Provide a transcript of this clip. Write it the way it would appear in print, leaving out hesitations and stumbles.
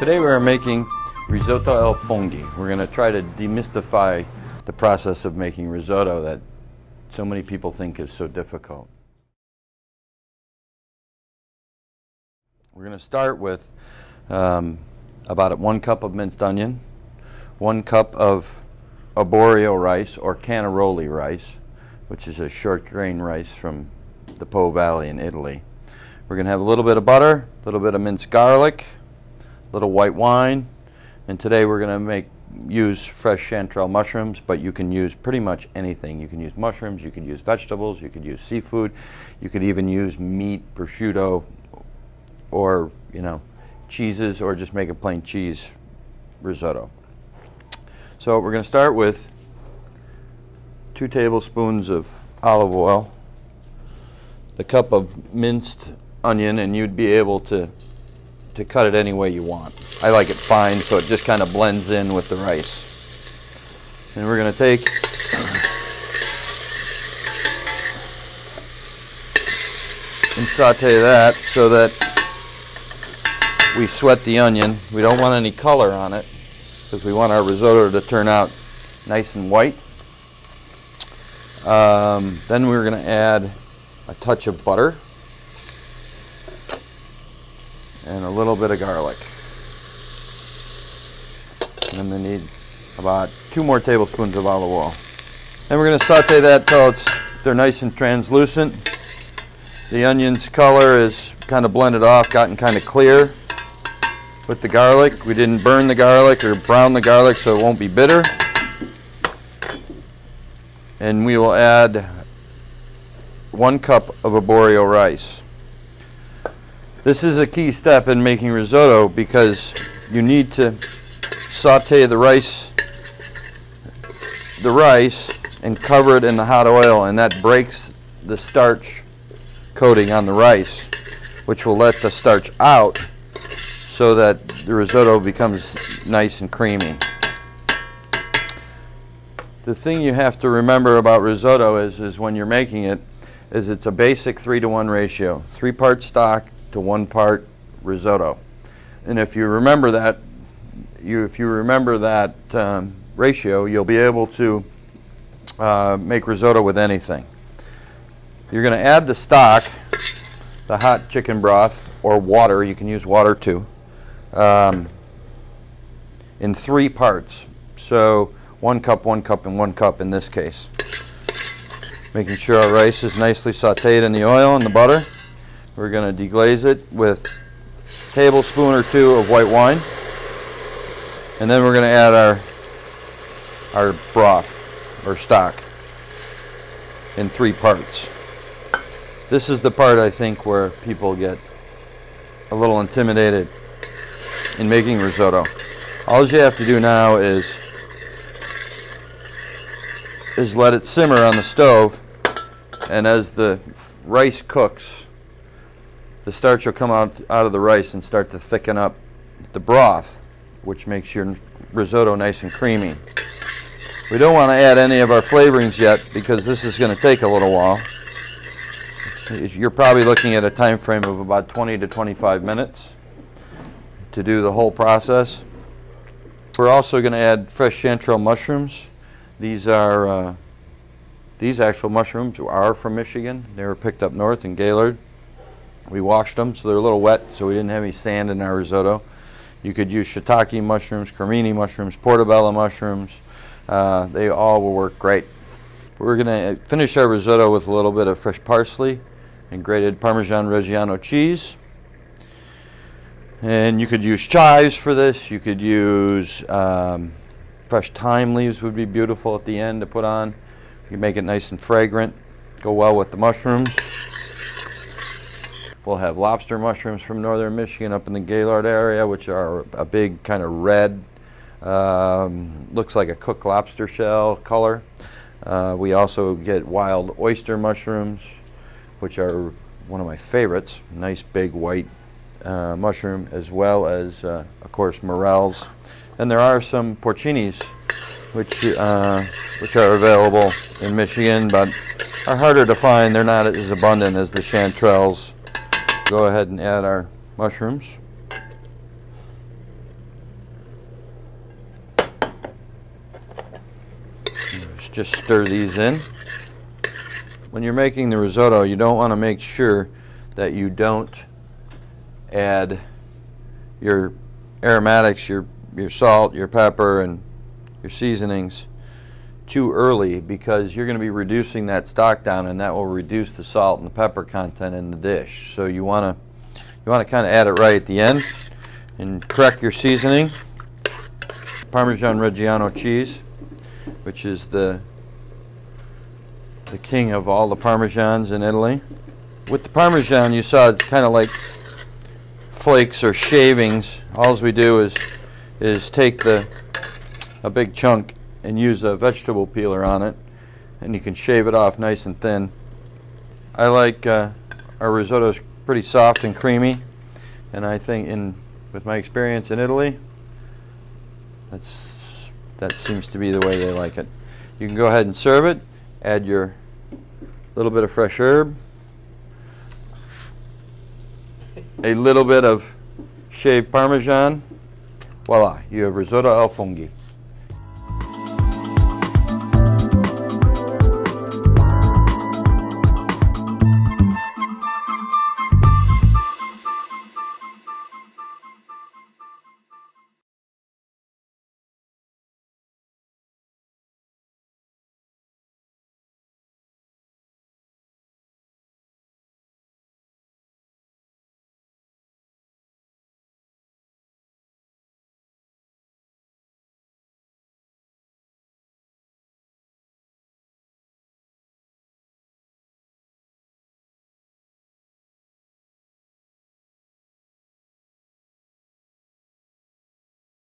Today we are making Risotto al Fungi. We're going to try to demystify the process of making risotto that so many people think is so difficult. We're going to start with about 1 cup of minced onion, 1 cup of arborio rice or cannaroli rice, which is a short grain rice from the Po Valley in Italy. We're going to have a little bit of butter, a little bit of minced garlic, a little white wine, and today we're going to use fresh chanterelle mushrooms, but you can use pretty much anything. You can use mushrooms, you could use vegetables, you could use seafood, you could even use meat, prosciutto, or cheeses, or just make a plain cheese risotto. So we're going to start with 2 tablespoons of olive oil, the cup of minced onion, and you'd be able to cut it any way you want. I like it fine so it just kind of blends in with the rice. And we're going to take and saute that so that we sweat the onion. We don't want any color on it because we want our risotto to turn out nice and white. Then we're going to add a touch of butter and a little bit of garlic. And then we need about 2 more tablespoons of olive oil. Then we're going to saute that till they're nice and translucent. The onion's color is kind of blended off, gotten kind of clear with the garlic. We didn't burn the garlic or brown the garlic, so it won't be bitter. And we will add 1 cup of arborio rice. This is a key step in making risotto because you need to saute the rice and cover it in the hot oil, and that breaks the starch coating on the rice, which will let the starch out so that the risotto becomes nice and creamy. The thing you have to remember about risotto is when you're making it, is it's a basic 3-to-1 ratio, 3 parts stock to 1 part risotto. And if you remember that, ratio, you'll be able to make risotto with anything. You're going to add the stock, the hot chicken broth, or water. You can use water too, in 3 parts. So 1 cup, 1 cup, and 1 cup in this case. Making sure our rice is nicely sauteed in the oil and the butter. We're going to deglaze it with a tablespoon or 2 of white wine. And then we're going to add our broth or stock in 3 parts. This is the part I think where people get a little intimidated in making risotto. All you have to do now is let it simmer on the stove, and as the rice cooks, the starch will come out of the rice and start to thicken up the broth, which makes your risotto nice and creamy. We don't want to add any of our flavorings yet because this is going to take a little while. You're probably looking at a time frame of about 20 to 25 minutes to do the whole process. We're also going to add fresh chanterelle mushrooms. These actual mushrooms are from Michigan. They were picked up north in Gaylord. We washed them so they're a little wet, so we didn't have any sand in our risotto. You could use shiitake mushrooms, cremini mushrooms, portobello mushrooms. They all will work great. We're going to finish our risotto with a little bit of fresh parsley and grated Parmesan Reggiano cheese. And you could use chives for this. You could use fresh thyme leaves would be beautiful at the end to put on. You make it nice and fragrant. Go well with the mushrooms. We'll have lobster mushrooms from northern Michigan up in the Gaylord area, which are a big kind of red, looks like a cooked lobster shell color. We also get wild oyster mushrooms, which are one of my favorites. Nice big white mushroom, as well as, of course, morels. And there are some porcinis, which are available in Michigan, but are harder to find. They're not as abundant as the chanterelles. Go ahead and add our mushrooms. just stir these in. When you're making the risotto, you don't want to make sure that you don't add your aromatics, your salt, your pepper, and your seasonings too early, because you're going to be reducing that stock down, and that will reduce the salt and the pepper content in the dish. So you want to kind of add it right at the end and correct your seasoning. Parmesan Reggiano cheese, which is the king of all the Parmesans in Italy. With the Parmesan, you saw it's kind of like flakes or shavings. All we do is take a big chunk and use a vegetable peeler on it, and you can shave it off nice and thin. I like our risotto's pretty soft and creamy, and I think with my experience in Italy, that seems to be the way they like it. You can go ahead and serve it. Add your little bit of fresh herb, a little bit of shaved Parmesan. Voila, you have risotto al funghi.